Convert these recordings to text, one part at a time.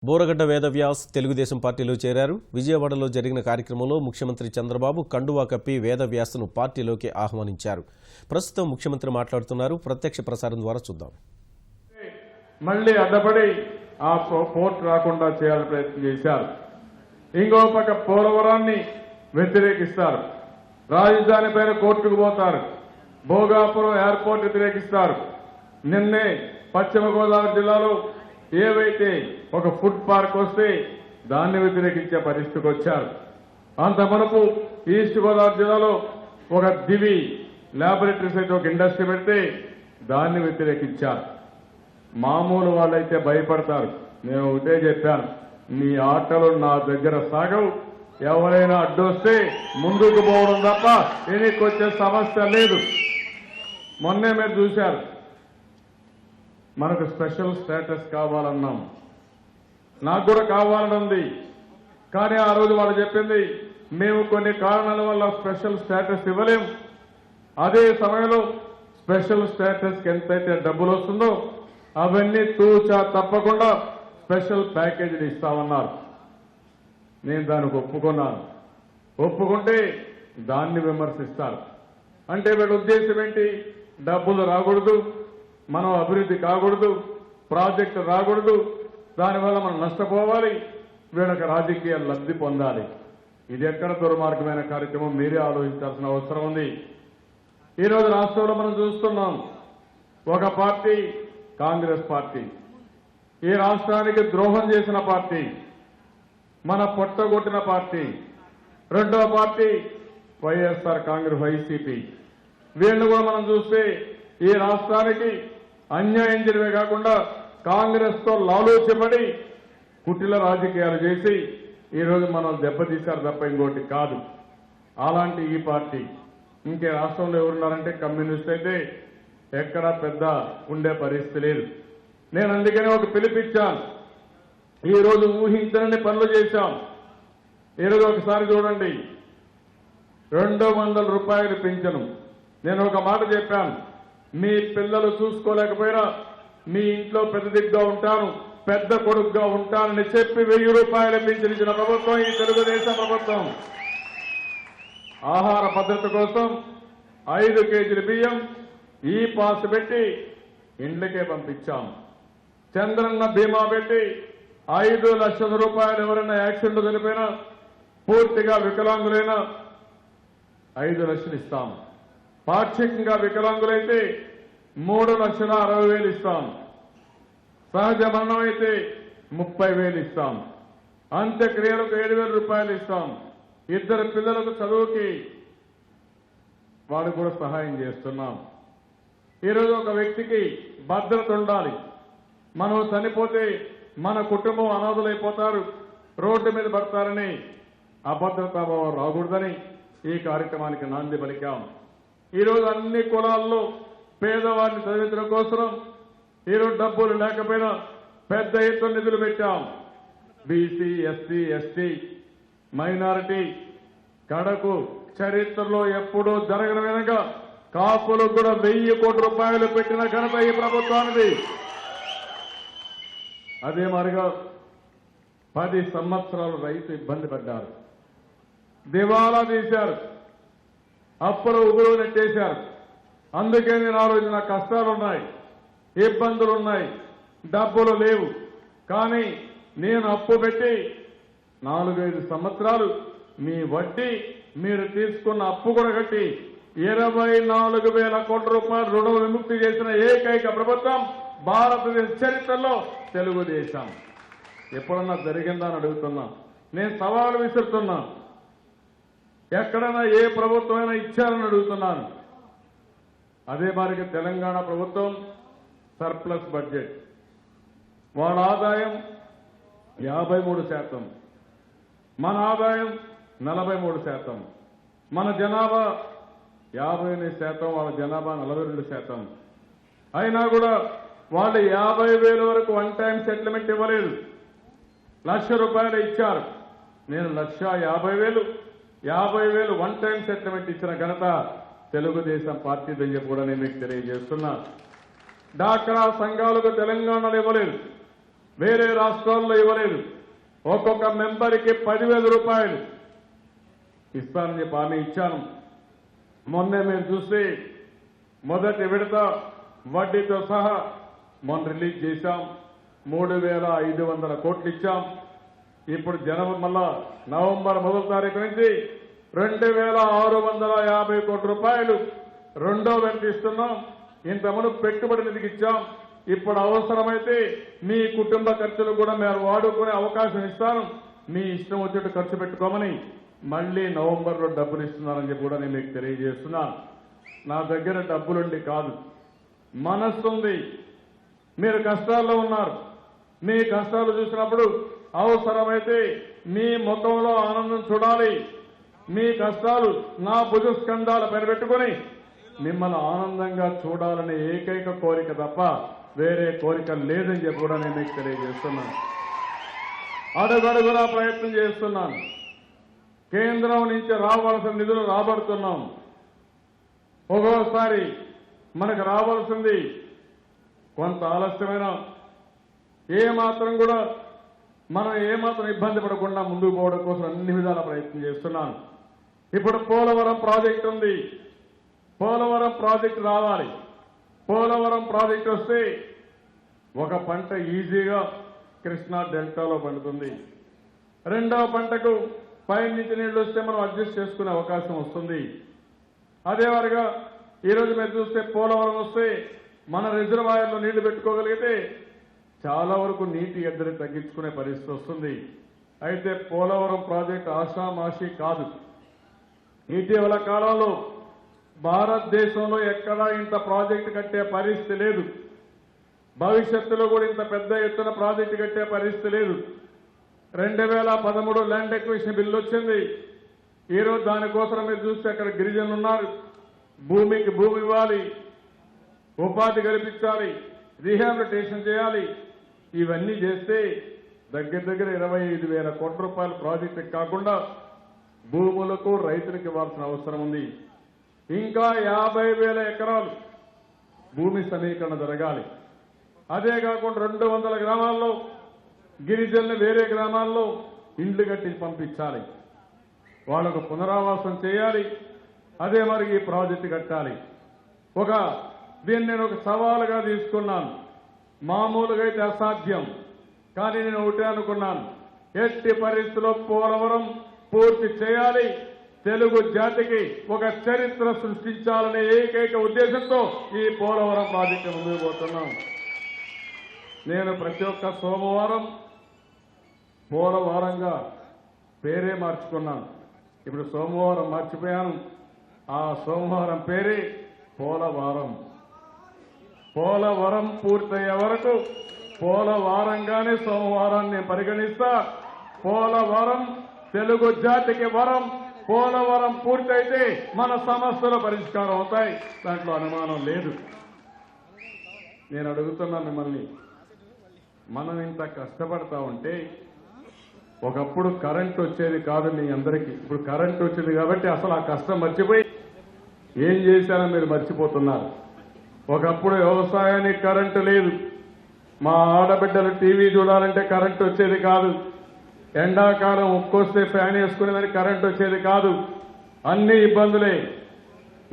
బోరగడ్డ వేదవ్యాస్ తెలుగుదేశం పార్టీలో చేరారు. విజయవాడలో జరిగిన కార్యక్రమంలో ముఖ్యమంత్రి చంద్రబాబు కండువా కప్పి వేదవ్యాస్ను పార్టీలోకి ఆహ్వానించారు. ప్రస్తుతం ముఖ్యమంత్రి మాట్లాడుతున్నారు. ప్రత్యక్ష ప్రసారం ద్వారా చూద్దాం. మళ్ళీ అడ్డపడి ఆ పోర్ట్ రాకుండా చేయాలని ప్రయత్నం చేశారు. ఇంకో పక్క పోలవరాన్ని వ్యతిరేకిస్తారు. రాజధాని పైన కోర్టుకు పోతారు. భోగాపురం ఎయిర్పోర్ట్ వ్యతిరేకిస్తారు. నిన్నే పశ్చిమ గోదావరి జిల్లాలో ఏవైతే ఒక ఫుడ్ పార్క్ వస్తే దాన్ని వ్యతిరేకించే పరిస్థితికి వచ్చారు. అంత మనకు ఈస్ట్ గోదావరి జిల్లాలో ఒక దివి ల్యాబొరేటరీస్ అయితే ఒక ఇండస్ట్రీ పెడితే దాన్ని వ్యతిరేకించారు. మామూలు వాళ్ళైతే భయపడతారు. నేను ఒకటే చెప్పాను, నీ ఆటలు నా దగ్గర సాగవు. ఎవరైనా అడ్డొస్తే ముందుకు పోవడం తప్ప వెనక్కి వచ్చే సమస్య లేదు. మొన్నే మీరు చూశారు, మనకు స్పెషల్ స్టేటస్ కావాలన్నాం. నాకు కూడా కావాలని ఉంది. కానీ ఆ రోజు వాళ్ళు చెప్పింది, మేము కొన్ని కారణాల వల్ల స్పెషల్ స్టేటస్ ఇవ్వలేం. అదే సమయంలో స్పెషల్ స్టేటస్కి ఎంతైతే డబ్బులు వస్తుందో అవన్నీ తూచా తప్పకుండా స్పెషల్ ప్యాకేజీలు ఇస్తామన్నారు. నేను దానికి ఒప్పుకున్నాను. ఒప్పుకుంటే దాన్ని విమర్శిస్తారు. అంటే వీళ్ళ ఉద్దేశం ఏంటి? డబ్బులు రాకూడదు, మనం అభివృద్ధి కాకూడదు, ప్రాజెక్టు రాకూడదు, దానివల్ల మనం నష్టపోవాలి, వీళ్ళకి రాజకీయ లబ్ధి పొందాలి. ఇది ఎక్కడ దుర్మార్గమైన కార్యక్రమం? మీరే ఆలోచించాల్సిన అవసరం ఉంది. ఈరోజు రాష్ట్రంలో మనం చూస్తున్నాం, ఒక పార్టీ కాంగ్రెస్ పార్టీ, ఈ రాష్ట్రానికి ద్రోహం చేసిన పార్టీ, మన పొట్టగొట్టిన పార్టీ. రెండో పార్టీ వైఎస్ఆర్ కాంగ్రెస్ వైసీపీ. వీళ్ళు కూడా మనం చూస్తే ఈ రాష్ట్రానికి అన్యాయం జరిగే కాకుండా కాంగ్రెస్ తో లాలూచబడి కుటిల రాజకీయాలు చేసి ఈరోజు మనం దెబ్బతీశారు తప్ప ఇంకోటి కాదు. అలాంటి ఈ పార్టీ ఇంకే రాష్ట్రంలో ఎవరున్నారంటే కమ్యూనిస్ట్ అయితే ఎక్కడా పెద్ద ఉండే పరిస్థితి లేదు. నేను అందుకనే ఒక పిలిపిచ్చాను. ఈరోజు ఊహించని పనులు చేశాం. ఈరోజు ఒకసారి చూడండి, 200 రూపాయలు పింఛను. నేను ఒక మాట చెప్పాను, మీ పిల్లలు చూసుకోలేకపోయినా మీ ఇంట్లో పెద్ద దిగ్గా ఉంటాను, పెద్ద కొడుకుగా ఉంటానని చెప్పి 1000 రూపాయలు పెంచిన ప్రభుత్వం ఈ తెలుగుదేశం ప్రభుత్వం. ఆహార భద్రత కోసం 5 కేజీల బియ్యం ఈ పాస్ పెట్టి ఇండ్లకే పంపించాం. చంద్రన్న బీమా పెట్టి 5 లక్షల రూపాయలు ఎవరైనా యాక్సిడెంట్ చనిపోయినా, పూర్తిగా వికలాంగులైనా 5 లక్షలు ఇస్తాం. పాక్షికంగా వికలాంగులైతే 3,60,000 ఇస్తాం. సహజ మరణం అయితే 30,000 ఇస్తాం. అంత్యక్రియలకు 7,000 రూపాయలు ఇస్తాం. 2 పిల్లలకు చదువుకి వాడు కూడా సహాయం చేస్తున్నాం. ఈరోజు ఒక వ్యక్తికి భద్రత ఉండాలి. మనం చనిపోతే మన కుటుంబం అనాథులైపోతారు, రోడ్డు మీద పడతారని అభద్రతాభావం రాకూడదని ఈ కార్యక్రమానికి నాంది పలికాం. ఈరోజు అన్ని కులాల్లో పేదవాడిని చదివించడం కోసం ఈరోజు డబ్బులు లేకపోయినా పెద్ద ఎత్తున నిధులు పెట్టాం. బీసీ, ఎస్సీ, ఎస్టీ, మైనారిటీ, కడకు చరిత్రలో ఎప్పుడూ జరగని విధంగా కాపులకు కూడా 1000 కోట్ల రూపాయలు పెట్టిన ఘనత ఈ ప్రభుత్వానికి. అదే మరిగా 10 సంవత్సరాలు రైతు ఇబ్బంది పడ్డారు, దివాలా తీశారు, అప్పులు ఉగురు నెట్టేశారు. అందుకే నేను ఆ రోజు నా కష్టాలున్నాయి, ఇబ్బందులున్నాయి, డబ్బులు లేవు. కానీ నేను అప్పు పెట్టి 4-5 సంవత్సరాలు మీ వడ్డీ మీరు తీసుకున్న అప్పు కూడా కట్టి 24,000 కోట్ల రూపాయలు రుణ విముక్తి చేసిన ఏకైక ప్రభుత్వం భారతదేశ చరిత్రలో తెలుగుదేశం. ఎప్పుడన్నా జరిగిందా అని అడుగుతున్నా. నేను సవాలు విసురుతున్నా. ఎక్కడైనా ఏ ప్రభుత్వమైనా ఇచ్చారని అడుగుతున్నాను. అదే మరికి తెలంగాణ ప్రభుత్వం సర్ప్లస్ బడ్జెట్, వాళ్ళ ఆదాయం 53%, మన ఆదాయం 43%, మన జనాభా 58%, వాళ్ళ జనాభా 42%. అయినా కూడా వాళ్ళు 50,000 వరకు వన్ టైం సెటిల్మెంట్ ఇవ్వలేదు. 1,00,000 రూపాయలు ఇచ్చారు. నేను 1,50,000 50,000 వన్ టైం సెటిల్మెంట్ ఇచ్చిన ఘనత తెలుగుదేశం పార్టీదని చెప్పి కూడా నేను మీకు తెలియజేస్తున్నా. డాక్రా సంఘాలకు తెలంగాణలో ఇవ్వలేదు. వేరే రాష్ట్రాల్లో ఇవ్వలేదు. ఒక్కొక్క మెంబర్కి 10,000 రూపాయలు ఇస్తానని చెప్పి హామీ ఇచ్చాను. మొన్నే మేము చూస్తే మొదటి విడత వడ్డీతో సహా మొన్న రిలీజ్ చేశాం. 3,500 కోట్లు ఇచ్చాం. ఇప్పుడు మళ్ళా నవంబర్ 1వ తారీఖు నుంచి 2,650 కోట్ల రూపాయలు రెండో విడత ఇస్తున్నాం. ఇంతకుముందు పెట్టుబడి నిధికి ఇచ్చాం. ఇప్పుడు అవసరమైతే మీ కుటుంబ ఖర్చులు కూడా మీరు వాడుకునే అవకాశం ఇస్తాను. మీ ఇష్టం వచ్చేట్టు ఖర్చు పెట్టుకోమని మళ్లీ నవంబర్లో డబ్బులు ఇస్తున్నానని చెప్పి కూడా నేను మీకు తెలియజేస్తున్నాను. నా దగ్గర డబ్బులుండి కాదు, మనస్సు ఉంది. మీరు కష్టాల్లో ఉన్నారు. మీ కష్టాలు చూసినప్పుడు అవసరమైతే మీ ముఖంలో ఆనందం చూడాలి. మీ కష్టాలు నా భుజస్కంధాల పైన పెట్టుకుని మిమ్మల్ని ఆనందంగా చూడాలనే ఏకైక కోరిక తప్ప వేరే కోరిక లేదని చెప్పి కూడా నేను మీకు తెలియజేస్తున్నాను. అడుగడుగునా ప్రయత్నం చేస్తున్నాను. కేంద్రం నుంచి రావాల్సిన నిధులు రాబడుతున్నాం. ఒక్కోసారి మనకు రావాల్సింది కొంత ఆలస్యమైన మనం ఏమాత్రం ఇబ్బంది పడకుండా ముందుకు పోవడం కోసం అన్ని విధాల ప్రయత్నం చేస్తున్నాను. ఇప్పుడు పోలవరం ప్రాజెక్టు ఉంది. పోలవరం ప్రాజెక్టు రావాలి. పోలవరం ప్రాజెక్టు వస్తే ఒక పంట ఈజీగా కృష్ణా డెల్టాలో పండుతుంది. రెండవ పంటకు పై నుంచి నీళ్లు వస్తే మనం అడ్జస్ట్ చేసుకునే అవకాశం వస్తుంది. అదే వారిగా ఈరోజు మీరు చూస్తే పోలవరం వస్తే మన రిజర్వాయర్లో నీళ్లు పెట్టుకోగలిగితే చాలా వరకు నీటి ఎద్దడి తగ్గించుకునే పరిస్థితి వస్తుంది. అయితే పోలవరం ప్రాజెక్టు ఆషామాషి కాదు. ఇటీవల కాలంలో భారతదేశంలో ఎక్కడా ఇంత ప్రాజెక్టు కట్టే పరిస్థితి లేదు. భవిష్యత్తులో కూడా ఇంత పెద్ద ఎత్తున ప్రాజెక్టు కట్టే పరిస్థితి లేదు. 2013 ల్యాండ్ ఎక్విజిషన్ బిల్లు వచ్చింది. ఈరోజు దానికోసం మీరు చూస్తే అక్కడ గిరిజనులు ఉన్నారు. భూమికి భూమి ఇవ్వాలి, ఉపాధి కల్పించాలి, రీహాబిలిటేషన్ చేయాలి. ఇవన్నీ చేస్తే దగ్గర 25,000 కోట్ల రూపాయల ప్రాజెక్టు కాకుండా భూములకు రైతులకు ఇవ్వాల్సిన అవసరం ఉంది. ఇంకా 50,000 ఎకరాలు భూమి సమీకరణ జరగాలి. అదే కాకుండా 200 గ్రామాల్లో గిరిజనులు వేరే గ్రామాల్లో ఇండ్లు కట్టి పంపించాలి. వాళ్లకు పునరావాసం చేయాలి. అదే మరి ఈ ప్రాజెక్టు కట్టాలి. దీన్ని నేను ఒక సవాలుగా తీసుకున్నాను. మామూలుగా అయితే అసాధ్యం, కానీ నేను ఒకటే అనుకున్నాను, ఎట్టి పరిస్థితుల్లో పోలవరం పూర్తి చేయాలి. తెలుగు జాతికి ఒక చరిత్ర సృష్టించాలనే ఏకైక ఉద్దేశంతో ఈ పోలవరం ప్రాజెక్టు ముందుకు పోతున్నాం. నేను ప్రతి ఒక్క సోమవారం పోలవరంగా పేరే మార్చుకున్నాను. ఇప్పుడు సోమవారం మర్చిపోయాను. ఆ సోమవారం పేరే పోలవరం. పోలవరం పూర్తయ్యే వరకు పోలవారంగానే సోమవారాన్ని నేను పరిగణిస్తా. పోలవరం తెలుగు జాతికి వరం. పోలవరం పూర్తయితే మన సమస్యల పరిష్కారం అవుతాయి, దాంట్లో అనుమానం లేదు. నేను అడుగుతున్నా మిమ్మల్ని, మనం ఇంత కష్టపడతా ఉంటే ఒకప్పుడు కరెంట్ వచ్చేది కాదు మీ అందరికీ. ఇప్పుడు కరెంట్ వచ్చింది కాబట్టి అసలు ఆ కష్టం మర్చిపోయి ఏం చేశారో మీరు మర్చిపోతున్నారు. ఒకప్పుడు వ్యవసాయానికి కరెంటు లేదు. మా ఆడబిడ్డలు టీవీ చూడాలంటే కరెంటు వచ్చేది కాదు. ఎండాకాలం ఉక్కొస్తే ఫ్యాన్ వేసుకునేదానికి కరెంటు వచ్చేది కాదు. అన్ని ఇబ్బందులే.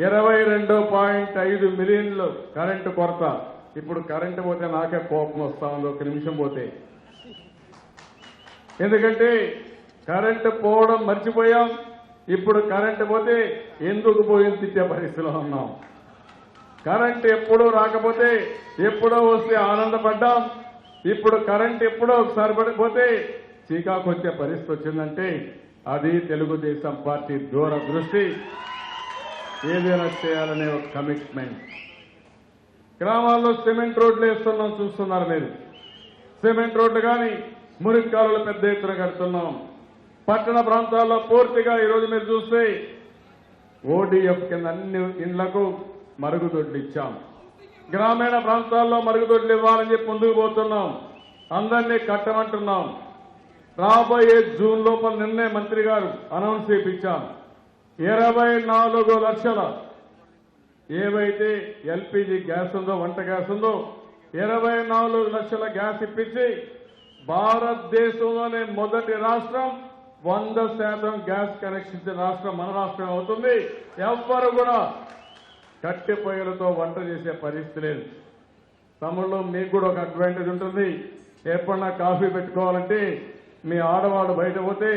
22.5 మిలియన్లు కరెంటు కొరత. ఇప్పుడు కరెంటు పోతే నాకే కోపం వస్తా ఉంది ఒక నిమిషం పోతే. ఎందుకంటే కరెంటు పోవడం మర్చిపోయాం. ఇప్పుడు కరెంటు పోతే ఎందుకు పోయింది తిట్టే పరిస్థితిలో ఉన్నాం. కరెంటు ఎప్పుడూ రాకపోతే ఎప్పుడో వస్తే ఆనందపడ్డాం. ఇప్పుడు కరెంటు ఎప్పుడో ఒకసారి పడిపోతే చీకాకు వచ్చే పరిస్థితి వచ్చిందంటే అది తెలుగుదేశం పార్టీ దూరదృష్టి. ఏదైనా చేయాలనే ఒక కమిట్మెంట్. గ్రామాల్లో సిమెంట్ రోడ్లు వేస్తున్నాం, చూస్తున్నారు మీరు. సిమెంట్ రోడ్లు కానీ మురికి కాలువలు పెద్ద ఎత్తున కడుతున్నాం. పట్టణ ప్రాంతాల్లో పూర్తిగా ఈరోజు మీరు చూస్తే ఓడీఎఫ్ కింద అన్ని ఇండ్లకు మరుగుదొడ్లు ఇచ్చాం. గ్రామీణ ప్రాంతాల్లో మరుగుదొడ్లు ఇవ్వాలని చెప్పి ముందుకు పోతున్నాం. అందరినీ కట్టమంటున్నాం. రాబోయే జూన్ లోపల నిన్నే మంత్రి గారు అనౌన్స్ చేయించాం. 24 లక్షల ఏవైతే ఎల్పీజీ గ్యాస్ ఉందో, వంట గ్యాస్ ఉందో, 24 లక్షల గ్యాస్ ఇప్పించి భారతదేశంలోనే మొదటి రాష్ట్రం 100% గ్యాస్ కనెక్షన్ ఇచ్చే రాష్ట్రం మన రాష్ట్రం అవుతుంది. ఎవ్వరు కూడా కట్టె పొయ్యిలతో వంట చేసే పరిస్థితి లేదు. తమిళలో మీకు కూడా ఒక అడ్వాంటేజ్ ఉంటుంది. ఎప్పుడన్నా కాఫీ పెట్టుకోవాలంటే మీ ఆడవాళ్ళు బయట పోతే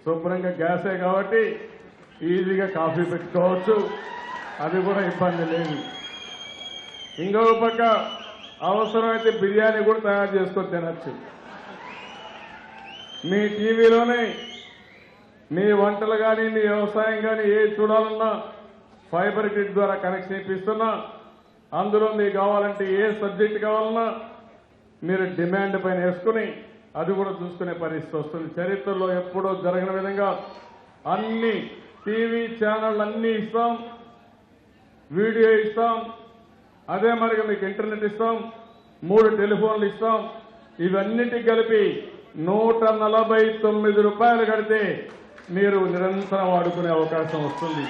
శుభ్రంగా గ్యాసే కాబట్టి ఈజీగా కాఫీ పెట్టుకోవచ్చు. అది కూడా ఇబ్బంది లేదు. ఇంకొక పక్క అవసరమైతే బిర్యానీ కూడా తయారు చేసుకొని తినచ్చు. మీ టీవీలోనే మీ వంటలు కానీ మీ వ్యవసాయం కానీ ఏ చూడాలన్నా ఫైబర్ గ్రిడ్ ద్వారా కనెక్షన్ ఇప్పిస్తున్నా. అందులో మీకు కావాలంటే ఏ సబ్జెక్ట్ కావాలన్నా మీరు డిమాండ్ పైన వేసుకుని అది కూడా చూసుకునే పరిస్థితి వస్తుంది. చరిత్రలో ఎప్పుడో జరగని విధంగా అన్ని టీవీ ఛానళ్ళు అన్నీ ఇస్తాం, వీడియో ఇస్తాం, అదే మరిగా మీకు ఇంటర్నెట్ ఇస్తాం, 3 టెలిఫోన్లు ఇస్తాం. ఇవన్నిటికి కలిపి 149 రూపాయలు కడితే మీరు నిరంతరం వాడుకునే అవకాశం వస్తుంది.